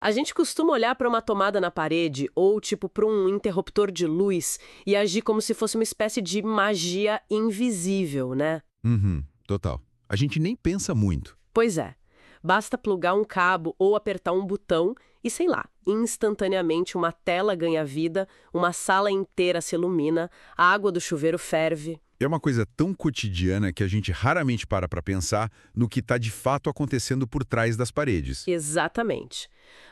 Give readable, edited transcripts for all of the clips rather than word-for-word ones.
A gente costuma olhar para uma tomada na parede ou tipo para um interruptor de luz e agir como se fosse uma espécie de magia invisível, né? Uhum, total. A gente nem pensa muito. Pois é. Basta plugar um cabo ou apertar um botão e, sei lá, instantaneamente uma tela ganha vida, uma sala inteira se ilumina, a água do chuveiro ferve. É uma coisa tão cotidiana que a gente raramente para pensar no que está de fato acontecendo por trás das paredes. Exatamente.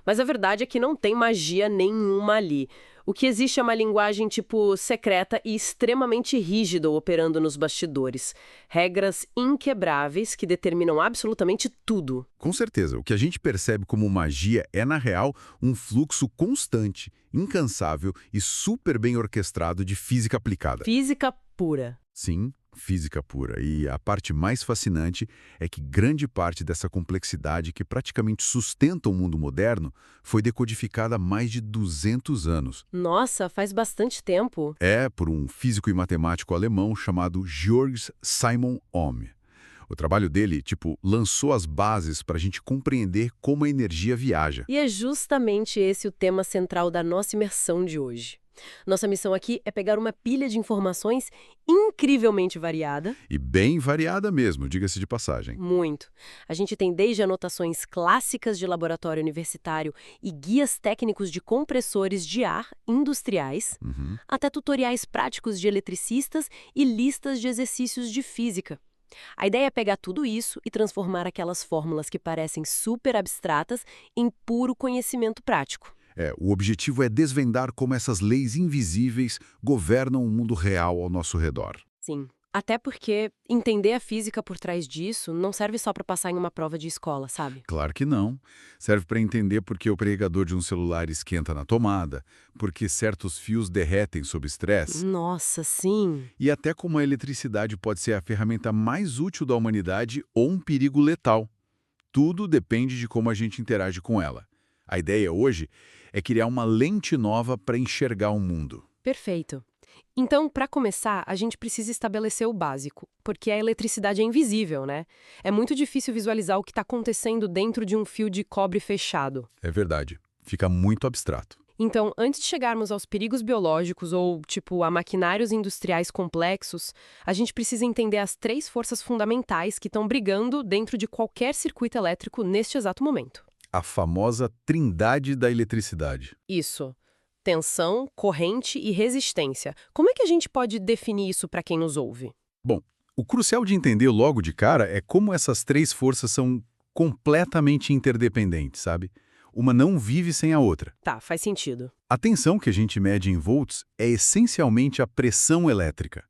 Mas a verdade é que não tem magia nenhuma ali. O que existe é uma linguagem tipo secreta e extremamente rígida operando nos bastidores. Regras inquebráveis que determinam absolutamente tudo. Com certeza, o que a gente percebe como magia é, na real, um fluxo constante, incansável e super bem orquestrado de física aplicada. Física pura. Sim, física pura. E a parte mais fascinante é que grande parte dessa complexidade que praticamente sustenta o mundo moderno foi decodificada há mais de 200 anos. Nossa, faz bastante tempo. É por um físico e matemático alemão chamado Georg Simon Ohm. O trabalho dele, lançou as bases para a gente compreender como a energia viaja. E é justamente esse o tema central da nossa imersão de hoje. Nossa missão aqui é pegar uma pilha de informações incrivelmente variada. E bem variada mesmo, diga-se de passagem. Muito. A gente tem desde anotações clássicas de laboratório universitário e guias técnicos de compressores de ar industriais, Uhum. até tutoriais práticos de eletricistas e listas de exercícios de física. A ideia é pegar tudo isso e transformar aquelas fórmulas que parecem super abstratas em puro conhecimento prático. O objetivo é desvendar como essas leis invisíveis governam o mundo real ao nosso redor. Sim. Até porque entender a física por trás disso não serve só para passar em uma prova de escola, sabe? Claro que não. Serve para entender por que o pregador de um celular esquenta na tomada, por que certos fios derretem sob estresse, Nossa, sim. e até como a eletricidade pode ser a ferramenta mais útil da humanidade ou um perigo letal. Tudo depende de como a gente interage com ela. A ideia hoje é criar uma lente nova para enxergar o mundo. Perfeito. Então, para começar, a gente precisa estabelecer o básico, porque a eletricidade é invisível, né? É muito difícil visualizar o que está acontecendo dentro de um fio de cobre fechado. É verdade. Fica muito abstrato. Então, antes de chegarmos aos perigos biológicos ou, tipo, a maquinários industriais complexos, a gente precisa entender as três forças fundamentais que estão brigando dentro de qualquer circuito elétrico neste exato momento. A famosa trindade da eletricidade. Isso. Tensão, corrente e resistência. Como é que a gente pode definir isso para quem nos ouve? Bom, o crucial de entender logo de cara é como essas três forças são completamente interdependentes, sabe? Uma não vive sem a outra. Tá, faz sentido. A tensão que a gente mede em volts é essencialmente a pressão elétrica.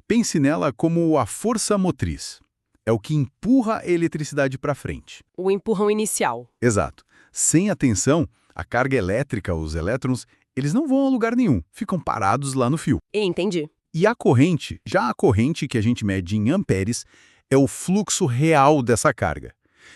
Pense nela como a força motriz. É o que empurra a eletricidade para frente. O empurrão inicial. Exato. Sem a tensão, a carga elétrica, os elétrons, eles não vão a lugar nenhum, ficam parados lá no fio. Entendi. E a corrente, já a corrente que a gente mede em amperes, é o fluxo real dessa carga.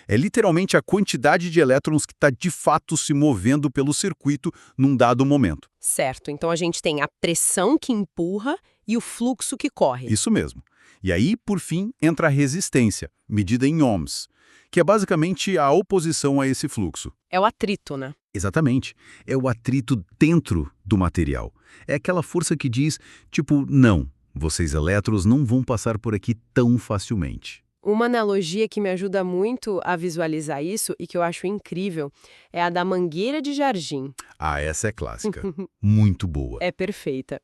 É literalmente a quantidade de elétrons que está de fato se movendo pelo circuito num dado momento. Certo, então a gente tem a pressão que empurra e o fluxo que corre. Isso mesmo. E aí, por fim, entra a resistência, medida em ohms, que é basicamente a oposição a esse fluxo. É o atrito, né? Exatamente. É o atrito dentro do material. É aquela força que diz, não, vocês elétrons não vão passar por aqui tão facilmente. Uma analogia que me ajuda muito a visualizar isso e que eu acho incrível é a da mangueira de jardim. Ah, essa é clássica. Muito boa. É perfeita.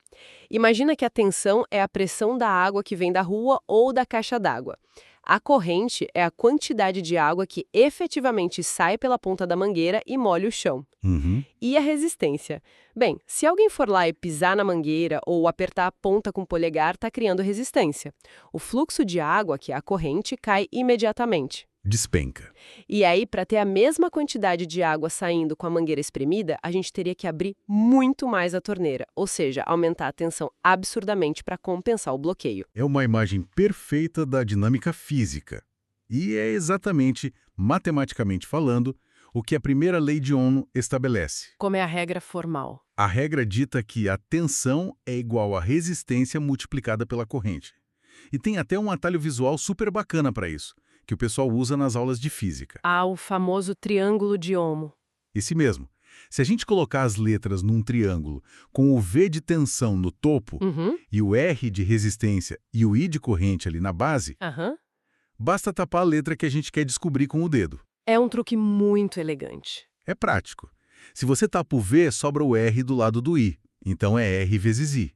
Imagina que a tensão é a pressão da água que vem da rua ou da caixa d'água. A corrente é a quantidade de água que efetivamente sai pela ponta da mangueira e molha o chão. Uhum. E a resistência? Bem, se alguém for lá e pisar na mangueira ou apertar a ponta com o polegar, está criando resistência. O fluxo de água, que é a corrente, cai imediatamente. Despenca. E aí, para ter a mesma quantidade de água saindo com a mangueira espremida, a gente teria que abrir muito mais a torneira, ou seja, aumentar a tensão absurdamente para compensar o bloqueio. É uma imagem perfeita da dinâmica física. E é exatamente, matematicamente falando, o que a primeira lei de Ohm estabelece. Como é a regra formal? A regra dita que a tensão é igual à resistência multiplicada pela corrente. E tem até um atalho visual super bacana para isso, que o pessoal usa nas aulas de física. Ah, o famoso triângulo de Ohm. Esse mesmo. Se a gente colocar as letras num triângulo com o V de tensão no topo Uhum. e o R de resistência e o I de corrente ali na base, Aham. basta tapar a letra que a gente quer descobrir com o dedo. É um truque muito elegante. É prático. Se você tapa o V, sobra o R do lado do I, então é R vezes I.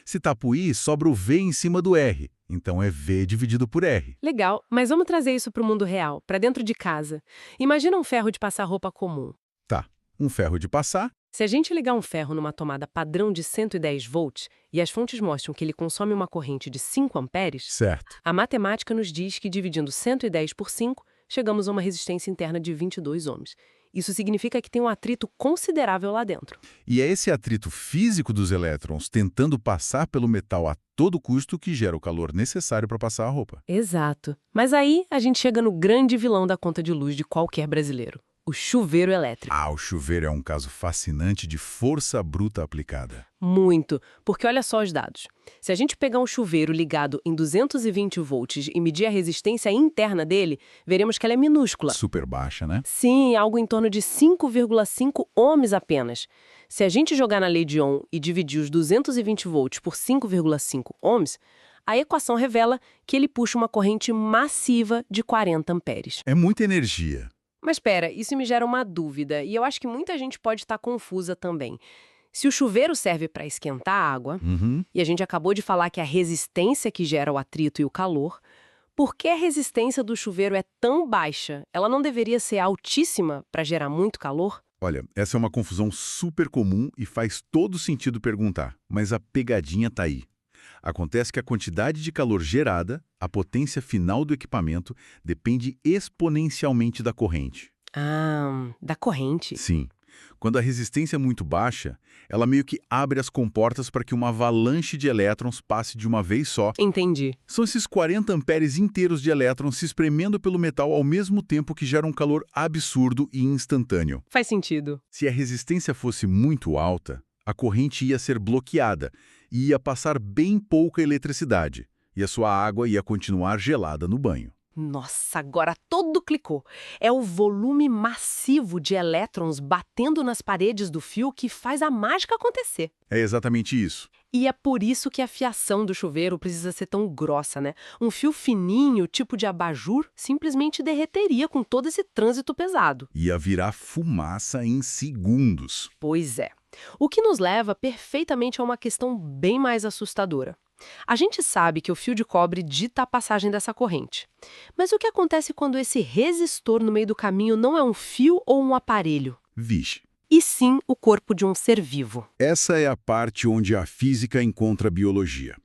Se tapa o I, sobra o V em cima do R, então é V dividido por R. Legal, mas vamos trazer isso para o mundo real, para dentro de casa. Imagina um ferro de passar roupa comum. Tá, um ferro de passar, Se a gente ligar um ferro numa tomada padrão de 110 volts e as fontes mostram que ele consome uma corrente de 5 amperes, certo. a matemática nos diz que dividindo 110 por 5, chegamos a uma resistência interna de 22 ohms. Isso significa que tem um atrito considerável lá dentro. E é esse atrito físico dos elétrons tentando passar pelo metal a todo custo que gera o calor necessário para passar a roupa. Exato. Mas aí a gente chega no grande vilão da conta de luz de qualquer brasileiro: o chuveiro elétrico. Ah, o chuveiro é um caso fascinante de força bruta aplicada. Muito, porque olha só os dados. Se a gente pegar um chuveiro ligado em 220 volts e medir a resistência interna dele, veremos que ela é minúscula. Super baixa, né? Sim, algo em torno de 5,5 ohms apenas. Se a gente jogar na lei de Ohm e dividir os 220 volts por 5,5 ohms, a equação revela que ele puxa uma corrente massiva de 40 amperes. É muita energia. Mas espera, isso me gera uma dúvida, e eu acho que muita gente pode estar confusa também. Se o chuveiro serve para esquentar a água, e a gente acabou de falar que é a resistência que gera o atrito e o calor, por que a resistência do chuveiro é tão baixa? Ela não deveria ser altíssima para gerar muito calor? Olha, essa é uma confusão super comum e faz todo sentido perguntar, mas a pegadinha tá aí. Acontece que a quantidade de calor gerada, a potência final do equipamento, depende exponencialmente da corrente. Ah, da corrente. Sim. Quando a resistência é muito baixa, ela meio que abre as comportas para que uma avalanche de elétrons passe de uma vez só. Entendi. São esses 40 amperes inteiros de elétrons se espremendo pelo metal ao mesmo tempo que geram um calor absurdo e instantâneo. Faz sentido. Se a resistência fosse muito alta, a corrente ia ser bloqueada e ia passar bem pouca eletricidade, e a sua água ia continuar gelada no banho. Nossa, agora tudo clicou. É o volume massivo de elétrons batendo nas paredes do fio que faz a mágica acontecer. É exatamente isso. E é por isso que a fiação do chuveiro precisa ser tão grossa, né? Um fio fininho, tipo de abajur, simplesmente derreteria com todo esse trânsito pesado. Ia virar fumaça em segundos. Pois é. O que nos leva perfeitamente a uma questão bem mais assustadora. A gente sabe que o fio de cobre dita a passagem dessa corrente. Mas o que acontece quando esse resistor no meio do caminho não é um fio ou um aparelho? Vixe. E sim o corpo de um ser vivo. Essa é a parte onde a física encontra a biologia.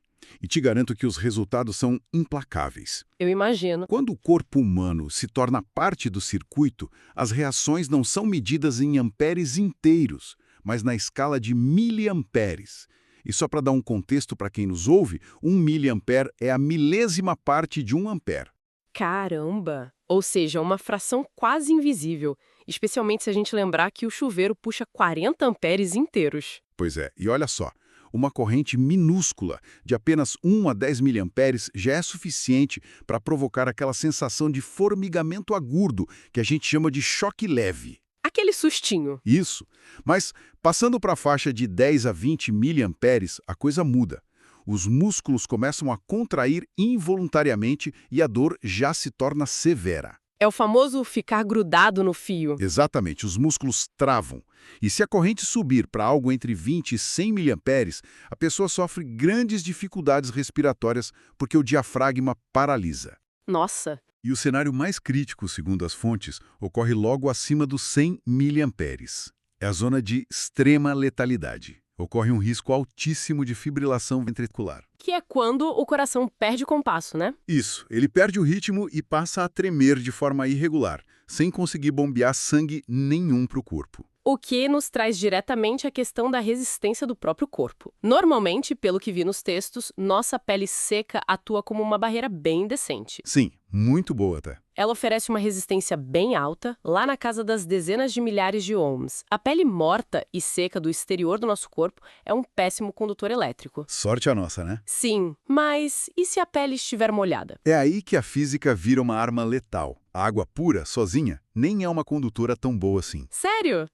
E te garanto que os resultados são implacáveis. Eu imagino. Quando o corpo humano se torna parte do circuito, as reações não são medidas em amperes inteiros, mas na escala de miliamperes. E só para dar um contexto para quem nos ouve, 1 miliampere é a milésima parte de 1 ampere. Caramba! Ou seja, uma fração quase invisível, especialmente se a gente lembrar que o chuveiro puxa 40 amperes inteiros. Pois é, e olha só, uma corrente minúscula de apenas 1 a 10 miliamperes já é suficiente para provocar aquela sensação de formigamento agudo que a gente chama de choque leve. Aquele sustinho. Isso. Mas, passando para a faixa de 10 a 20 miliamperes, a coisa muda. Os músculos começam a contrair involuntariamente e a dor já se torna severa. É o famoso ficar grudado no fio. Exatamente, os músculos travam. E se a corrente subir para algo entre 20 e 100 miliamperes, a pessoa sofre grandes dificuldades respiratórias porque o diafragma paralisa. Nossa! E o cenário mais crítico, segundo as fontes, ocorre logo acima dos 100 miliamperes. É a zona de extrema letalidade. Ocorre um risco altíssimo de fibrilação ventricular. Que é quando o coração perde o compasso, né? Isso, ele perde o ritmo e passa a tremer de forma irregular, sem conseguir bombear sangue nenhum para o corpo. O que nos traz diretamente a questão da resistência do próprio corpo. Normalmente, pelo que vi nos textos, nossa pele seca atua como uma barreira bem decente. Sim, muito boa até. Ela oferece uma resistência bem alta, lá na casa das dezenas de milhares de ohms. A pele morta e seca do exterior do nosso corpo é um péssimo condutor elétrico. Sorte a nossa, né? Sim, mas e se a pele estiver molhada? É aí que a física vira uma arma letal. A água pura, sozinha, nem é uma condutora tão boa assim. Sério?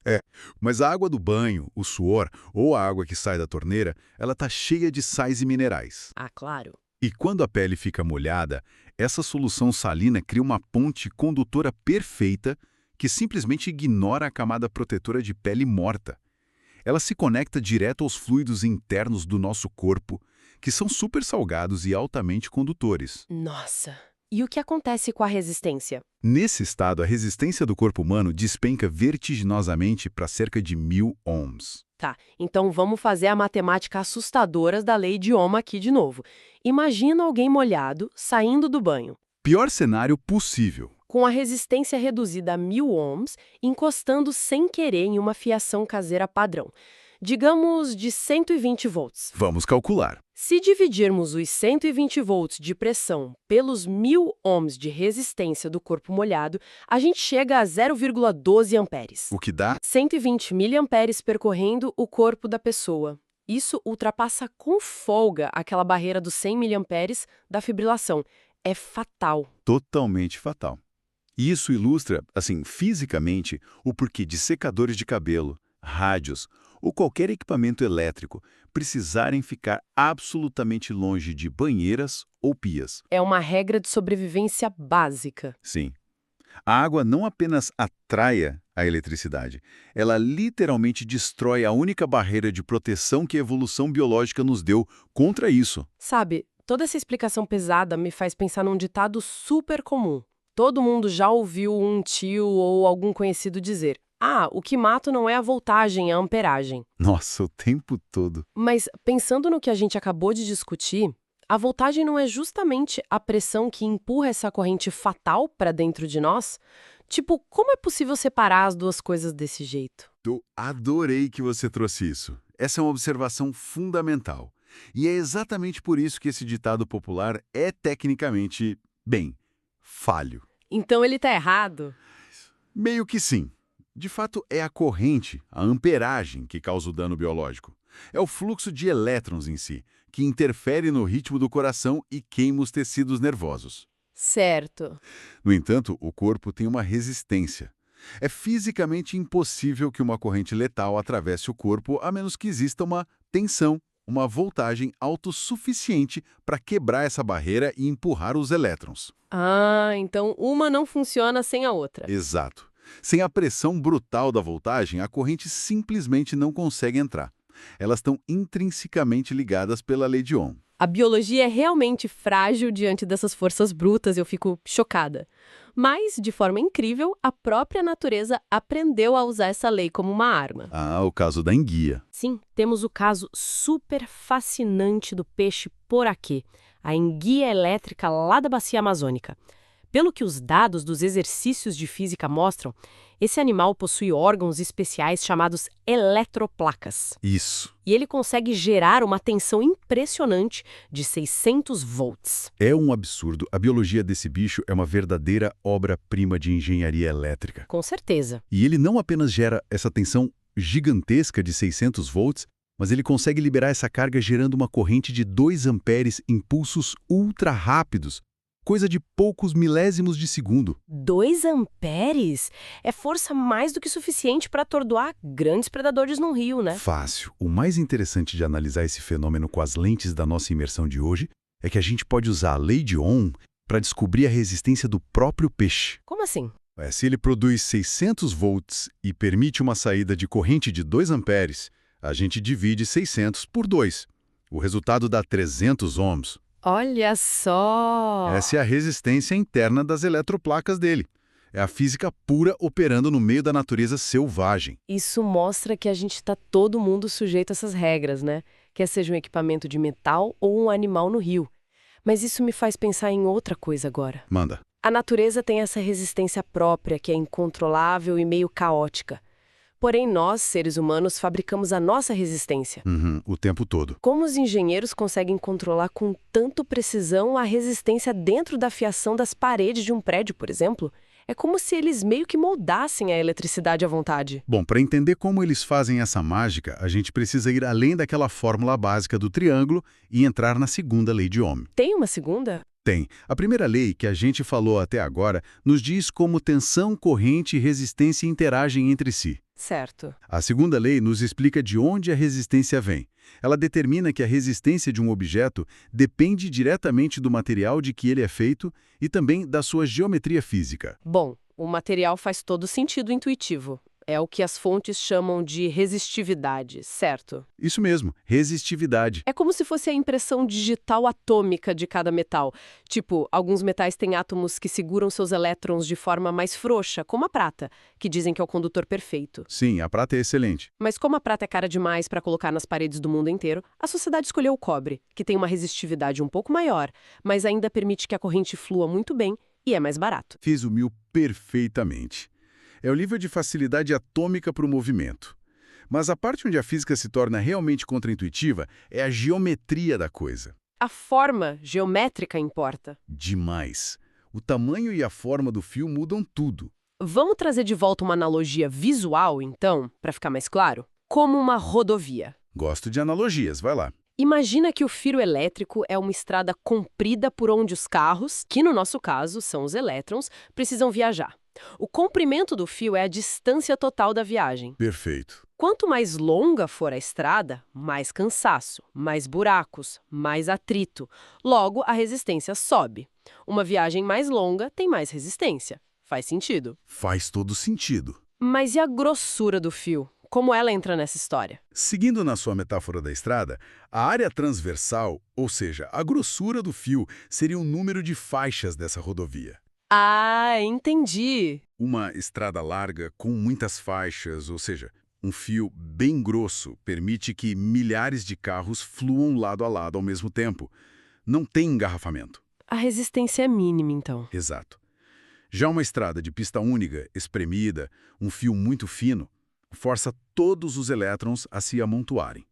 Mas a água do banho, o suor ou a água que sai da torneira, ela tá cheia de sais e minerais. Ah, claro. E quando a pele fica molhada, essa solução salina cria uma ponte condutora perfeita que simplesmente ignora a camada protetora de pele morta. Ela se conecta direto aos fluidos internos do nosso corpo, que são super salgados e altamente condutores. Nossa. E o que acontece com a resistência? Nesse estado, a resistência do corpo humano despenca vertiginosamente para cerca de 1000 ohms. Tá, então vamos fazer a matemática assustadora da lei de Ohm aqui de novo. Imagina alguém molhado, saindo do banho, Pior cenário possível. com a resistência reduzida a 1000 ohms, encostando sem querer em uma fiação caseira padrão. Digamos de 120 volts. Vamos calcular. Se dividirmos os 120 volts de pressão pelos 1000 ohms de resistência do corpo molhado, a gente chega a 0,12 amperes. O que dá? 120 miliamperes percorrendo o corpo da pessoa. Isso ultrapassa com folga aquela barreira dos 100 miliamperes da fibrilação. É fatal. Totalmente fatal. E isso ilustra, fisicamente, o porquê de secadores de cabelo, rádios ou qualquer equipamento elétrico precisarem ficar absolutamente longe de banheiras ou pias. É uma regra de sobrevivência básica. Sim. A água não apenas atraia a eletricidade, ela literalmente destrói a única barreira de proteção que a evolução biológica nos deu contra isso. Sabe, toda essa explicação pesada me faz pensar num ditado super comum. Todo mundo já ouviu um tio ou algum conhecido dizer: "Ah, o que mata não é a voltagem, é a amperagem." Nossa, o tempo todo. Mas, pensando no que a gente acabou de discutir, a voltagem não é justamente a pressão que empurra essa corrente fatal para dentro de nós? Tipo, como é possível separar as duas coisas desse jeito? Eu adorei que você trouxe isso. Essa é uma observação fundamental. E é exatamente por isso que esse ditado popular é tecnicamente, falho. Então ele tá errado? Meio que sim. De fato, é a corrente, a amperagem, que causa o dano biológico. É o fluxo de elétrons em si, que interfere no ritmo do coração e queima os tecidos nervosos. Certo. No entanto, o corpo tem uma resistência. É fisicamente impossível que uma corrente letal atravesse o corpo a menos que exista uma tensão, uma voltagem autossuficiente para quebrar essa barreira e empurrar os elétrons. Ah, então uma não funciona sem a outra. Exato. Sem a pressão brutal da voltagem, a corrente simplesmente não consegue entrar. Elas estão intrinsecamente ligadas pela lei de Ohm. A biologia é realmente frágil diante dessas forças brutas, eu fico chocada. Mas, de forma incrível, a própria natureza aprendeu a usar essa lei como uma arma. Ah, o caso da enguia. Sim, temos o caso super fascinante do peixe poraquê, a enguia elétrica lá da bacia amazônica. Pelo que os dados dos exercícios de física mostram, esse animal possui órgãos especiais chamados eletroplacas. Isso. E ele consegue gerar uma tensão impressionante de 600 volts. É um absurdo. A biologia desse bicho é uma verdadeira obra-prima de engenharia elétrica. Com certeza. E ele não apenas gera essa tensão gigantesca de 600 volts, mas ele consegue liberar essa carga gerando uma corrente de 2 amperes em pulsos ultra rápidos. Coisa de poucos milésimos de segundo. 2 amperes? É força mais do que suficiente para atordoar grandes predadores num rio, né? Fácil. O mais interessante de analisar esse fenômeno com as lentes da nossa imersão de hoje é que a gente pode usar a lei de Ohm para descobrir a resistência do próprio peixe. Como assim? Se ele produz 600 volts e permite uma saída de corrente de 2 amperes, a gente divide 600 por 2. O resultado dá 300 ohms. Olha só! Essa é a resistência interna das eletroplacas dele. É a física pura operando no meio da natureza selvagem. Isso mostra que a gente está todo mundo sujeito a essas regras, né? Quer seja um equipamento de metal ou um animal no rio. Mas isso me faz pensar em outra coisa agora. Manda. A natureza tem essa resistência própria que é incontrolável e meio caótica. Porém, nós, seres humanos, fabricamos a nossa resistência. O tempo todo. Como os engenheiros conseguem controlar com tanto precisão a resistência dentro da fiação das paredes de um prédio, por exemplo? É como se eles meio que moldassem a eletricidade à vontade. Bom, para entender como eles fazem essa mágica, a gente precisa ir além daquela fórmula básica do triângulo e entrar na segunda lei de Ohm. Tem uma segunda? Tem. A primeira lei, que a gente falou até agora, nos diz como tensão, corrente e resistência interagem entre si. Certo. A segunda lei nos explica de onde a resistência vem. Ela determina que a resistência de um objeto depende diretamente do material de que ele é feito e também da sua geometria física. Bom, o material faz todo sentido intuitivo. É o que as fontes chamam de resistividade, certo? Isso mesmo, resistividade. É como se fosse a impressão digital atômica de cada metal. Tipo, alguns metais têm átomos que seguram seus elétrons de forma mais frouxa, como a prata, que dizem que é o condutor perfeito. Sim, a prata é excelente. Mas como a prata é cara demais para colocar nas paredes do mundo inteiro, a sociedade escolheu o cobre, que tem uma resistividade um pouco maior, mas ainda permite que a corrente flua muito bem e é mais barato. Fiz o mil perfeitamente. É o nível de facilidade atômica para o movimento. Mas a parte onde a física se torna realmente contraintuitiva é a geometria da coisa. A forma geométrica importa. Demais. O tamanho e a forma do fio mudam tudo. Vamos trazer de volta uma analogia visual, então, para ficar mais claro? Como uma rodovia. Gosto de analogias, vai lá. Imagina que o fio elétrico é uma estrada comprida por onde os carros, que no nosso caso são os elétrons, precisam viajar. O comprimento do fio é a distância total da viagem. Perfeito. Quanto mais longa for a estrada, mais cansaço, mais buracos, mais atrito. Logo, a resistência sobe. Uma viagem mais longa tem mais resistência. Faz sentido? Faz todo sentido. Mas e a grossura do fio? Como ela entra nessa história? Seguindo na sua metáfora da estrada, a área transversal, ou seja, a grossura do fio, seria o número de faixas dessa rodovia. Ah, entendi. Uma estrada larga com muitas faixas, ou seja, um fio bem grosso, permite que milhares de carros fluam lado a lado ao mesmo tempo. Não tem engarrafamento. A resistência é mínima, então. Exato. Já uma estrada de pista única, espremida, um fio muito fino, força todos os elétrons a se amontoarem.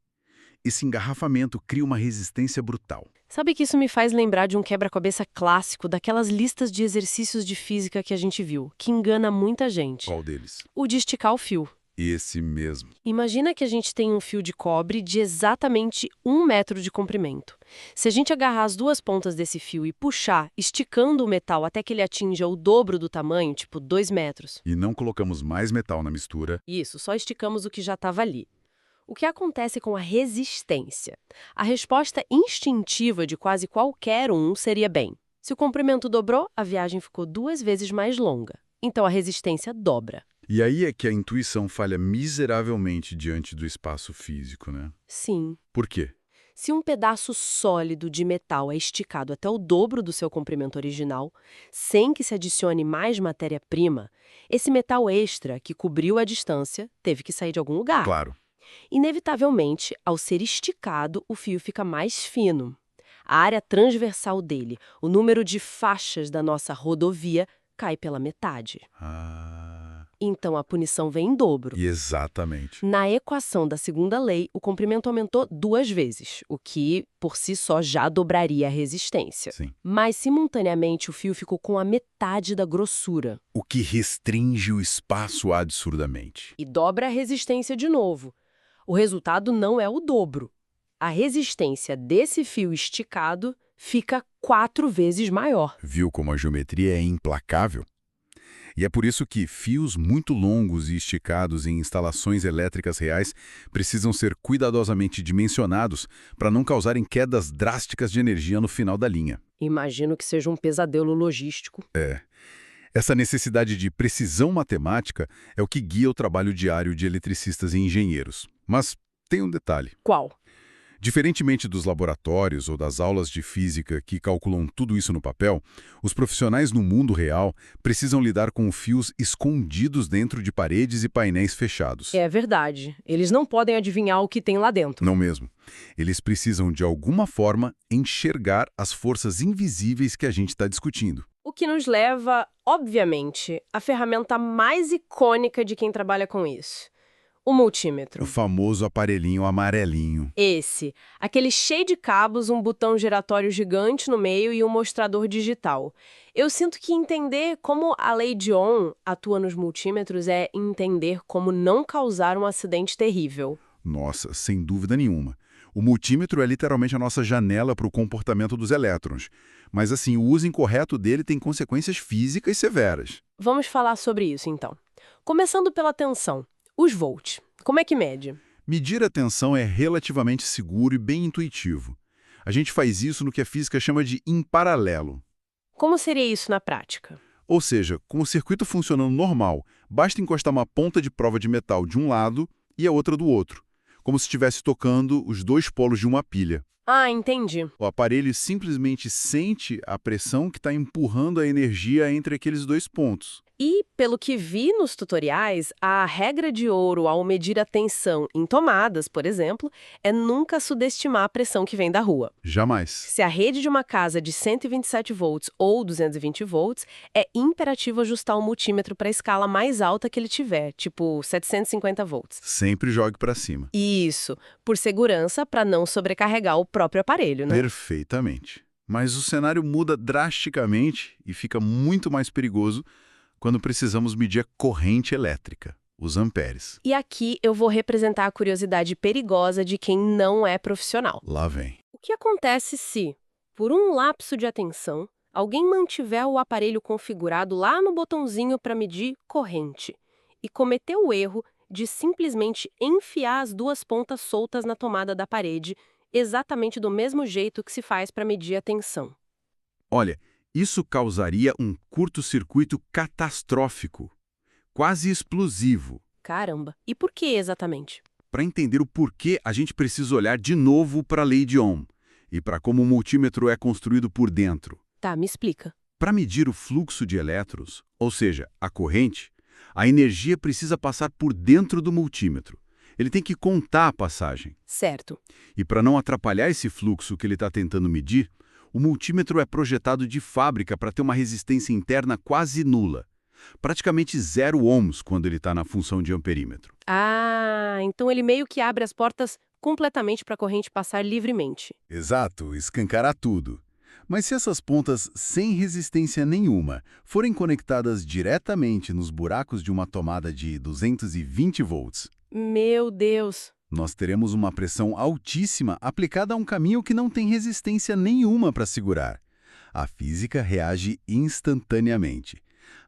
Esse engarrafamento cria uma resistência brutal. Sabe que isso me faz lembrar de um quebra-cabeça clássico daquelas listas de exercícios de física que a gente viu, que engana muita gente. Qual deles? O de esticar o fio. Esse mesmo. Imagina que a gente tem um fio de cobre de exatamente 1 metro de comprimento. Se a gente agarrar as duas pontas desse fio e puxar, esticando o metal até que ele atinja o dobro do tamanho, tipo 2 metros. E não colocamos mais metal na mistura. Isso, só esticamos o que já estava ali. O que acontece com a resistência? A resposta instintiva de quase qualquer um seria bem. Se o comprimento dobrou, a viagem ficou 2 vezes mais longa. Então a resistência dobra. E aí é que a intuição falha miseravelmente diante do espaço físico, né? Sim. Por quê? Se um pedaço sólido de metal é esticado até o dobro do seu comprimento original, sem que se adicione mais matéria-prima, esse metal extra que cobriu a distância teve que sair de algum lugar. Claro. Inevitavelmente, ao ser esticado, o fio fica mais fino. A área transversal dele, o número de faixas da nossa rodovia, cai pela metade. Então a punição vem em dobro. Exatamente. Na equação da segunda lei, o comprimento aumentou 2 vezes, o que, por si só, já dobraria a resistência. Sim. Mas, simultaneamente, o fio ficou com a metade da grossura. O que restringe o espaço absurdamente. E dobra a resistência de novo. O resultado não é o dobro. A resistência desse fio esticado fica 4 vezes maior. Viu como a geometria é implacável? E é por isso que fios muito longos e esticados em instalações elétricas reais precisam ser cuidadosamente dimensionados para não causarem quedas drásticas de energia no final da linha. Imagino que seja um pesadelo logístico. Essa necessidade de precisão matemática é o que guia o trabalho diário de eletricistas e engenheiros. Mas tem um detalhe. Qual? Diferentemente dos laboratórios ou das aulas de física que calculam tudo isso no papel, os profissionais no mundo real precisam lidar com fios escondidos dentro de paredes e painéis fechados. É verdade. Eles não podem adivinhar o que tem lá dentro. Não mesmo. Eles precisam, de alguma forma, enxergar as forças invisíveis que a gente está discutindo. O que nos leva, obviamente, à ferramenta mais icônica de quem trabalha com isso. O multímetro. O famoso aparelhinho amarelinho. Esse. Aquele cheio de cabos, um botão giratório gigante no meio e um mostrador digital. Eu sinto que entender como a lei de Ohm atua nos multímetros é entender como não causar um acidente terrível. Nossa, sem dúvida nenhuma. O multímetro é literalmente a nossa janela para o comportamento dos elétrons. Mas assim, o uso incorreto dele tem consequências físicas severas. Vamos falar sobre isso, então. Começando pela tensão. Os volts. Como é que mede? Medir a tensão é relativamente seguro e bem intuitivo. A gente faz isso no que a física chama de em paralelo. Como seria isso na prática? Ou seja, com o circuito funcionando normal, basta encostar uma ponta de prova de metal de um lado e a outra do outro, como se estivesse tocando os dois polos de uma pilha. Ah, entendi. O aparelho simplesmente sente a pressão que está empurrando a energia entre aqueles dois pontos. E, pelo que vi nos tutoriais, a regra de ouro ao medir a tensão em tomadas, por exemplo, é nunca subestimar a pressão que vem da rua. Jamais. Se a rede de uma casa é de 127 volts ou 220 volts, é imperativo ajustar o multímetro para a escala mais alta que ele tiver, tipo 750 volts. Sempre jogue para cima. Isso, por segurança, para não sobrecarregar o próprio aparelho, né? Perfeitamente. Mas o cenário muda drasticamente e fica muito mais perigoso quando precisamos medir a corrente elétrica, os amperes. E aqui eu vou representar a curiosidade perigosa de quem não é profissional. Lá vem. O que acontece se, por um lapso de atenção, alguém mantiver o aparelho configurado lá no botãozinho para medir corrente e cometer o erro de simplesmente enfiar as duas pontas soltas na tomada da parede, exatamente do mesmo jeito que se faz para medir a tensão? Olha, isso causaria um curto-circuito catastrófico, quase explosivo. Caramba, e por que exatamente? Para entender o porquê, a gente precisa olhar de novo para a lei de Ohm e para como o multímetro é construído por dentro. Tá, me explica. Para medir o fluxo de elétrons, ou seja, a corrente, a energia precisa passar por dentro do multímetro. Ele tem que contar a passagem. Certo. E para não atrapalhar esse fluxo que ele está tentando medir, o multímetro é projetado de fábrica para ter uma resistência interna quase nula. Praticamente 0 ohms quando ele está na função de amperímetro. Ah, então ele meio que abre as portas completamente para a corrente passar livremente. Exato, escancarar tudo. Mas se essas pontas sem resistência nenhuma forem conectadas diretamente nos buracos de uma tomada de 220 volts, Meu Deus! nós teremos uma pressão altíssima aplicada a um caminho que não tem resistência nenhuma para segurar. A física reage instantaneamente.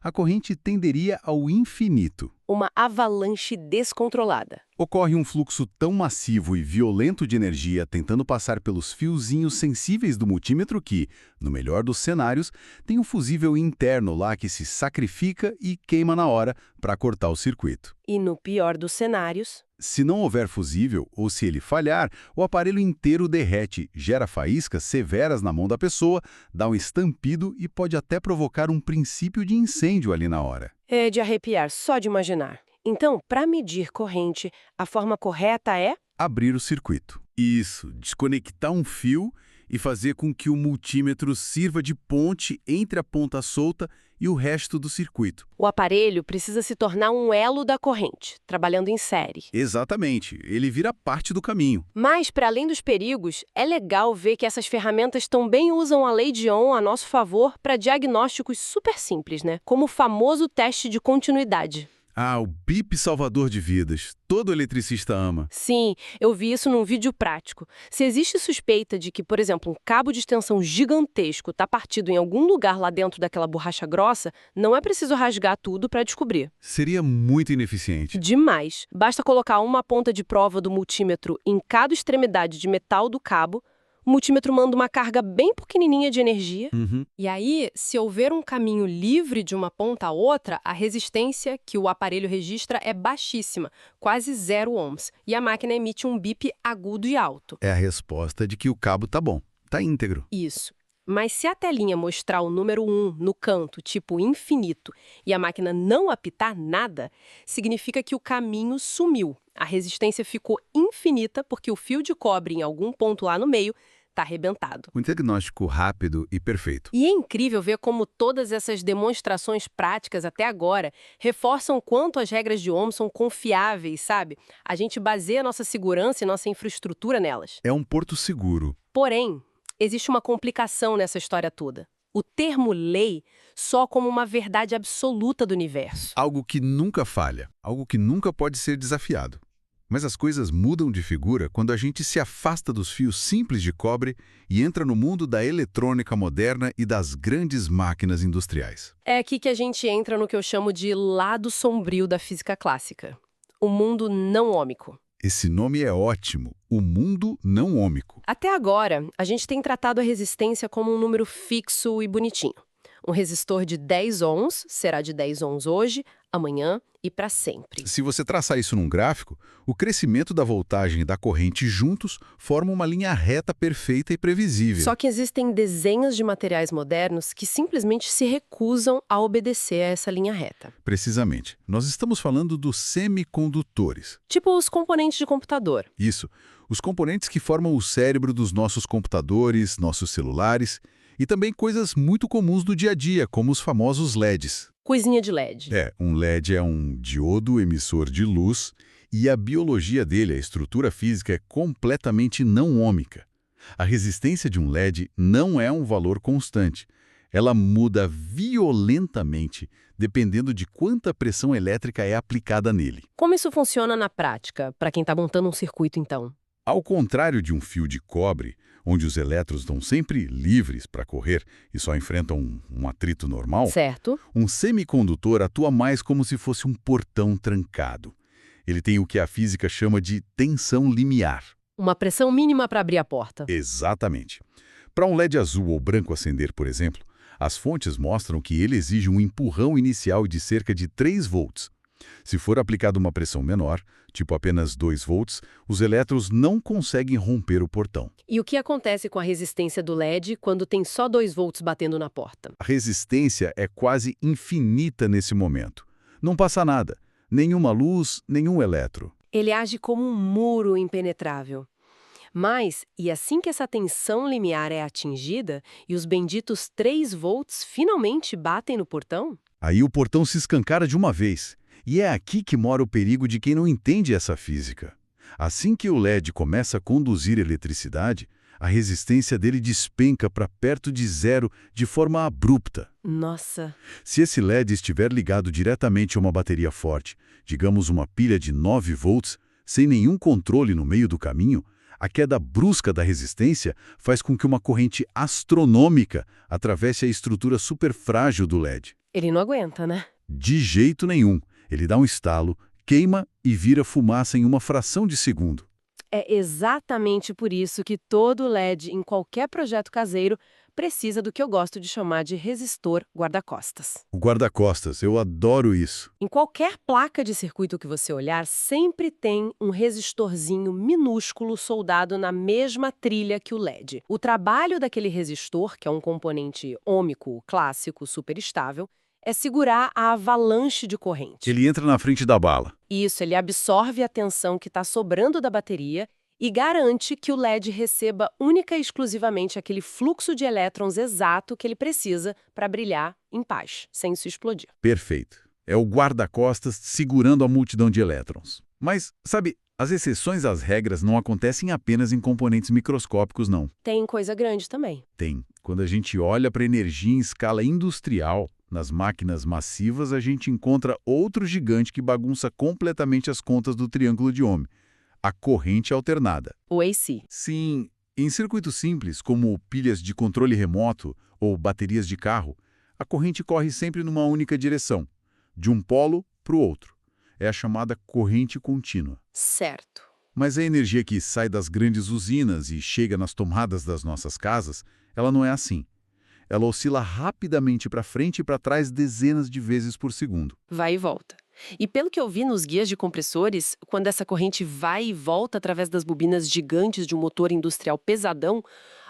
A corrente tenderia ao infinito. Uma avalanche descontrolada. Ocorre um fluxo tão massivo e violento de energia tentando passar pelos fiozinhos sensíveis do multímetro que, no melhor dos cenários, tem um fusível interno lá que se sacrifica e queima na hora para cortar o circuito. E no pior dos cenários... Se não houver fusível, ou se ele falhar, o aparelho inteiro derrete, gera faíscas severas na mão da pessoa, dá um estampido e pode até provocar um princípio de incêndio ali na hora. É de arrepiar só de imaginar. Então, para medir corrente, a forma correta é... Abrir o circuito. Isso, desconectar um fio e fazer com que o multímetro sirva de ponte entre a ponta solta e o resto do circuito. O aparelho precisa se tornar um elo da corrente, trabalhando em série. Exatamente, ele vira parte do caminho. Mas, para além dos perigos, é legal ver que essas ferramentas também usam a lei de Ohm a nosso favor para diagnósticos super simples, né? Como o famoso teste de continuidade. Ah, o bip salvador de vidas. Todo eletricista ama. Sim, eu vi isso num vídeo prático. Se existe suspeita de que, por exemplo, um cabo de extensão gigantesco está partido em algum lugar lá dentro daquela borracha grossa, não é preciso rasgar tudo para descobrir. Seria muito ineficiente. Demais. Basta colocar uma ponta de prova do multímetro em cada extremidade de metal do cabo. O multímetro manda uma carga bem pequenininha de energia. E aí, se houver um caminho livre de uma ponta a outra, a resistência que o aparelho registra é baixíssima, quase 0 ohms. E a máquina emite um bip agudo e alto. É a resposta de que o cabo tá bom, tá íntegro. Isso. Mas se a telinha mostrar o número 1 no canto, tipo infinito, e a máquina não apitar nada, significa que o caminho sumiu. A resistência ficou infinita porque o fio de cobre em algum ponto lá no meio tá arrebentado. Um diagnóstico rápido e perfeito. E é incrível ver como todas essas demonstrações práticas até agora reforçam quanto as regras de Ohm são confiáveis, sabe? A gente baseia nossa segurança e nossa infraestrutura nelas. É um porto seguro. Porém, existe uma complicação nessa história toda. O termo lei só como uma verdade absoluta do universo. Algo que nunca falha, algo que nunca pode ser desafiado. Mas as coisas mudam de figura quando a gente se afasta dos fios simples de cobre e entra no mundo da eletrônica moderna e das grandes máquinas industriais. É aqui que a gente entra no que eu chamo de lado sombrio da física clássica. O mundo não ômico. Esse nome é ótimo, o mundo não ômico. Até agora, a gente tem tratado a resistência como um número fixo e bonitinho. Um resistor de 10 ohms será de 10 ohms hoje, amanhã e para sempre. Se você traçar isso num gráfico, o crescimento da voltagem e da corrente juntos formam uma linha reta perfeita e previsível. Só que existem desenhos de materiais modernos que simplesmente se recusam a obedecer a essa linha reta. Precisamente. Nós estamos falando dos semicondutores. Tipo os componentes de computador. Isso. Os componentes que formam o cérebro dos nossos computadores, nossos celulares e também coisas muito comuns do dia a dia, como os famosos LEDs. Coisinha de LED. Um LED é um diodo emissor de luz e a biologia dele, a estrutura física, é completamente não ômica. A resistência de um LED não é um valor constante. Ela muda violentamente, dependendo de quanta pressão elétrica é aplicada nele. Como isso funciona na prática, para quem está montando um circuito, então? Ao contrário de um fio de cobre, onde os elétrons estão sempre livres para correr e só enfrentam um atrito normal, Certo. um semicondutor atua mais como se fosse um portão trancado. Ele tem o que a física chama de tensão limiar. Uma pressão mínima para abrir a porta. Exatamente. Para um LED azul ou branco acender, por exemplo, as fontes mostram que ele exige um empurrão inicial de cerca de 3 volts. Se for aplicada uma pressão menor, tipo apenas 2 volts, os elétrons não conseguem romper o portão. E o que acontece com a resistência do LED quando tem só 2 volts batendo na porta? A resistência é quase infinita nesse momento. Não passa nada, nenhuma luz, nenhum elétron. Ele age como um muro impenetrável. Mas, e assim que essa tensão limiar é atingida e os benditos 3 volts finalmente batem no portão? Aí o portão se escancara de uma vez. E é aqui que mora o perigo de quem não entende essa física. Assim que o LED começa a conduzir eletricidade, a resistência dele despenca para perto de zero de forma abrupta. Nossa! Se esse LED estiver ligado diretamente a uma bateria forte, digamos uma pilha de 9 volts, sem nenhum controle no meio do caminho, a queda brusca da resistência faz com que uma corrente astronômica atravesse a estrutura superfrágil do LED. Ele não aguenta, né? De jeito nenhum. Ele dá um estalo, queima e vira fumaça em uma fração de segundo. É exatamente por isso que todo LED em qualquer projeto caseiro precisa do que eu gosto de chamar de resistor guarda-costas. O guarda-costas, eu adoro isso. Em qualquer placa de circuito que você olhar, sempre tem um resistorzinho minúsculo soldado na mesma trilha que o LED. O trabalho daquele resistor, que é um componente ômico clássico super estável, é segurar a avalanche de corrente. Ele entra na frente da bala. Isso, ele absorve a tensão que está sobrando da bateria e garante que o LED receba única e exclusivamente aquele fluxo de elétrons exato que ele precisa para brilhar em paz, sem se explodir. Perfeito. É o guarda-costas segurando a multidão de elétrons. Mas, sabe, as exceções às regras não acontecem apenas em componentes microscópicos, não. Tem coisa grande também. Tem. Quando a gente olha para a energia em escala industrial, nas máquinas massivas, a gente encontra outro gigante que bagunça completamente as contas do triângulo de Ohm. A corrente alternada. O AC. Sim, em circuitos simples, como pilhas de controle remoto ou baterias de carro, a corrente corre sempre numa única direção, de um polo para o outro. É a chamada corrente contínua. Certo. Mas a energia que sai das grandes usinas e chega nas tomadas das nossas casas, ela não é assim. Ela oscila rapidamente para frente e para trás dezenas de vezes por segundo. Vai e volta. E pelo que eu vi nos guias de compressores, quando essa corrente vai e volta através das bobinas gigantes de um motor industrial pesadão,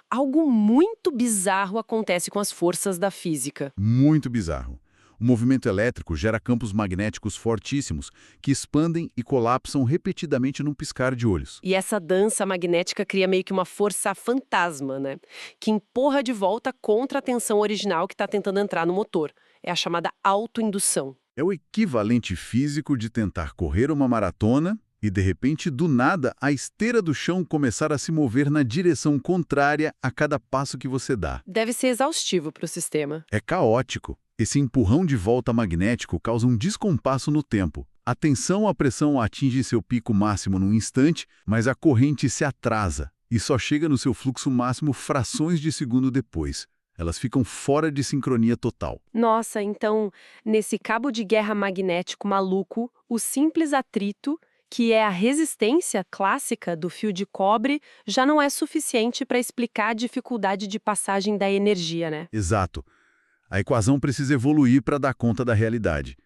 algo muito bizarro acontece com as forças da física. Muito bizarro. O movimento elétrico gera campos magnéticos fortíssimos que expandem e colapsam repetidamente num piscar de olhos. E essa dança magnética cria meio que uma força fantasma, né? Que empurra de volta contra a tensão original que está tentando entrar no motor. É a chamada autoindução. É o equivalente físico de tentar correr uma maratona e, de repente, do nada, a esteira do chão começar a se mover na direção contrária a cada passo que você dá. Deve ser exaustivo para o sistema. É caótico. Esse empurrão de volta magnético causa um descompasso no tempo. A tensão, a pressão atinge seu pico máximo num instante, mas a corrente se atrasa e só chega no seu fluxo máximo frações de segundo depois. Elas ficam fora de sincronia total. Nossa, então, nesse cabo de guerra magnético maluco, o simples atrito, que é a resistência clássica do fio de cobre, já não é suficiente para explicar a dificuldade de passagem da energia, né? Exato. A equação precisa evoluir para dar conta da realidade.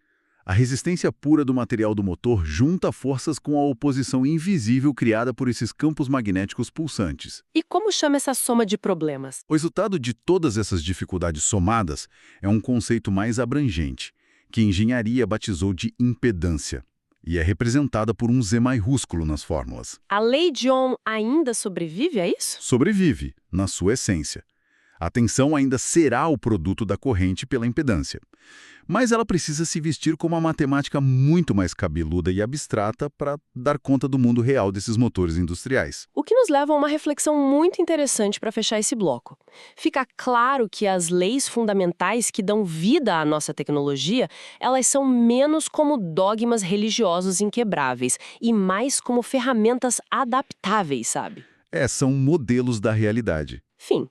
A resistência pura do material do motor junta forças com a oposição invisível criada por esses campos magnéticos pulsantes. E como chama essa soma de problemas? O resultado de todas essas dificuldades somadas é um conceito mais abrangente, que a engenharia batizou de impedância, e é representada por um Z maiúsculo nas fórmulas. A lei de Ohm ainda sobrevive a isso? Sobrevive, na sua essência. A tensão ainda será o produto da corrente pela impedância. Mas ela precisa se vestir com uma matemática muito mais cabeluda e abstrata para dar conta do mundo real desses motores industriais. O que nos leva a uma reflexão muito interessante para fechar esse bloco. Fica claro que as leis fundamentais que dão vida à nossa tecnologia, elas são menos como dogmas religiosos inquebráveis e mais como ferramentas adaptáveis, sabe? São modelos da realidade. Fim.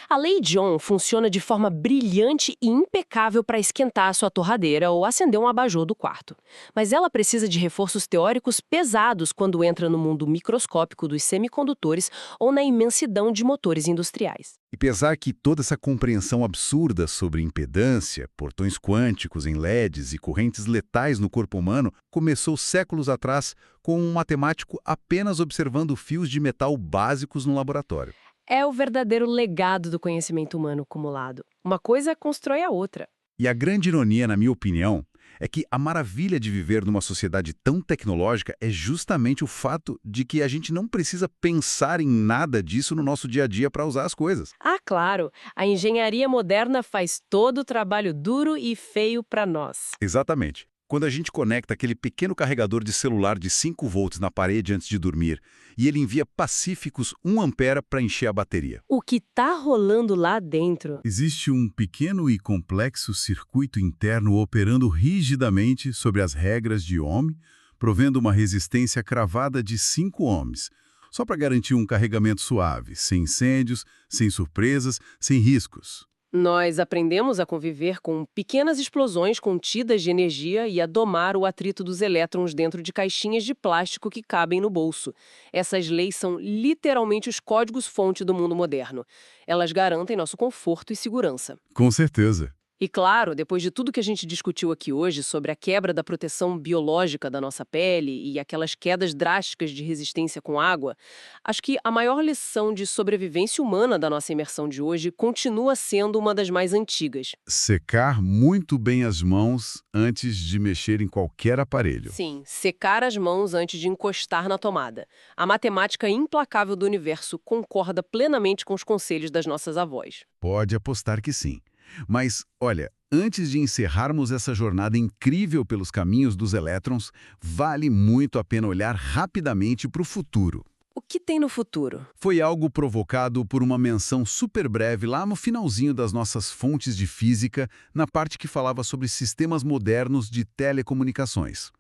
A lei de Ohm funciona de forma brilhante e impecável para esquentar a sua torradeira ou acender um abajur do quarto. Mas ela precisa de reforços teóricos pesados quando entra no mundo microscópico dos semicondutores ou na imensidão de motores industriais. E apesar que toda essa compreensão absurda sobre impedância, portões quânticos em LEDs e correntes letais no corpo humano começou séculos atrás com um matemático apenas observando fios de metal básicos no laboratório. É o verdadeiro legado do conhecimento humano acumulado. Uma coisa constrói a outra. E a grande ironia, na minha opinião, é que a maravilha de viver numa sociedade tão tecnológica é justamente o fato de que a gente não precisa pensar em nada disso no nosso dia a dia para usar as coisas. Ah, claro! A engenharia moderna faz todo o trabalho duro e feio para nós. Exatamente. Quando a gente conecta aquele pequeno carregador de celular de 5 volts na parede antes de dormir e ele envia pacíficos 1 ampere para encher a bateria. O que tá rolando lá dentro? Existe um pequeno e complexo circuito interno operando rigidamente sobre as regras de Ohm, provendo uma resistência cravada de 5 ohms, só para garantir um carregamento suave, sem incêndios, sem surpresas, sem riscos. Nós aprendemos a conviver com pequenas explosões contidas de energia e a domar o atrito dos elétrons dentro de caixinhas de plástico que cabem no bolso. Essas leis são literalmente os códigos-fonte do mundo moderno. Elas garantem nosso conforto e segurança. Com certeza. E claro, depois de tudo que a gente discutiu aqui hoje sobre a quebra da proteção biológica da nossa pele e aquelas quedas drásticas de resistência com água, acho que a maior lição de sobrevivência humana da nossa imersão de hoje continua sendo uma das mais antigas. Secar muito bem as mãos antes de mexer em qualquer aparelho. Sim, secar as mãos antes de encostar na tomada. A matemática implacável do universo concorda plenamente com os conselhos das nossas avós. Pode apostar que sim. Mas, olha, antes de encerrarmos essa jornada incrível pelos caminhos dos elétrons, vale muito a pena olhar rapidamente para o futuro. O que tem no futuro? Foi algo provocado por uma menção super breve lá no finalzinho das nossas fontes de física, na parte que falava sobre sistemas modernos de telecomunicações.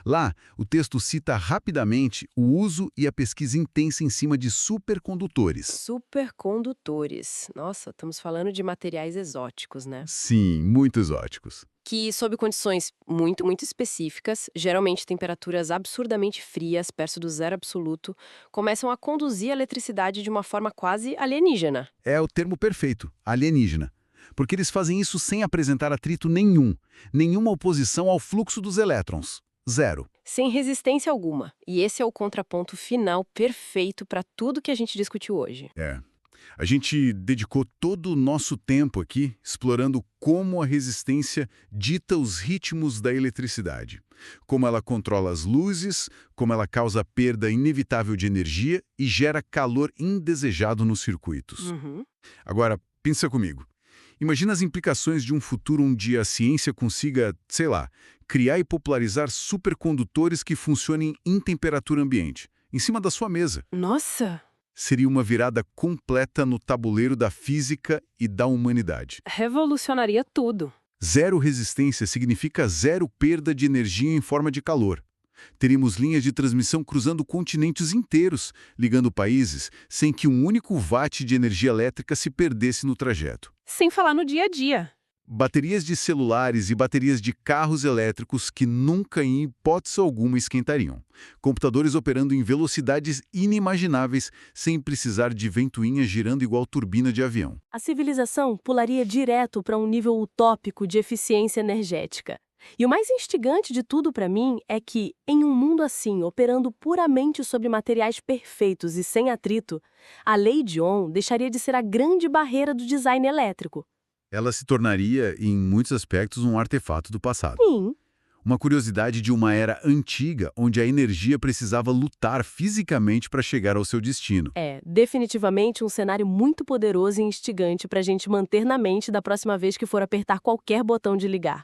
Lá, o texto cita rapidamente o uso e a pesquisa intensa em cima de supercondutores. Supercondutores. Nossa, estamos falando de materiais exóticos, né? Sim, muito exóticos. Que, sob condições muito específicas, geralmente temperaturas absurdamente frias, perto do zero absoluto, começam a conduzir a eletricidade de uma forma quase alienígena. É o termo perfeito, alienígena. Porque eles fazem isso sem apresentar atrito nenhum, nenhuma oposição ao fluxo dos elétrons. Zero. Sem resistência alguma. E esse é o contraponto final perfeito para tudo que a gente discutiu hoje. A gente dedicou todo o nosso tempo aqui explorando como a resistência dita os ritmos da eletricidade, como ela controla as luzes, como ela causa perda inevitável de energia e gera calor indesejado nos circuitos. Uhum. Agora, pensa comigo. Imagina as implicações de um futuro onde a ciência consiga, sei lá, criar e popularizar supercondutores que funcionem em temperatura ambiente, em cima da sua mesa. Nossa! Seria uma virada completa no tabuleiro da física e da humanidade. Revolucionaria tudo. Zero resistência significa zero perda de energia em forma de calor. Teríamos linhas de transmissão cruzando continentes inteiros, ligando países, sem que um único watt de energia elétrica se perdesse no trajeto. Sem falar no dia a dia. Baterias de celulares e baterias de carros elétricos que nunca, em hipótese alguma, esquentariam. Computadores operando em velocidades inimagináveis, sem precisar de ventoinhas girando igual turbina de avião. A civilização pularia direto para um nível utópico de eficiência energética. E o mais instigante de tudo para mim é que, em um mundo assim, operando puramente sobre materiais perfeitos e sem atrito, a lei de Ohm deixaria de ser a grande barreira do design elétrico. Ela se tornaria, em muitos aspectos, um artefato do passado. Sim, Uma curiosidade de uma era antiga, onde a energia precisava lutar fisicamente para chegar ao seu destino. é definitivamente um cenário muito poderoso e instigante para a gente manter na mente da próxima vez que for apertar qualquer botão de ligar.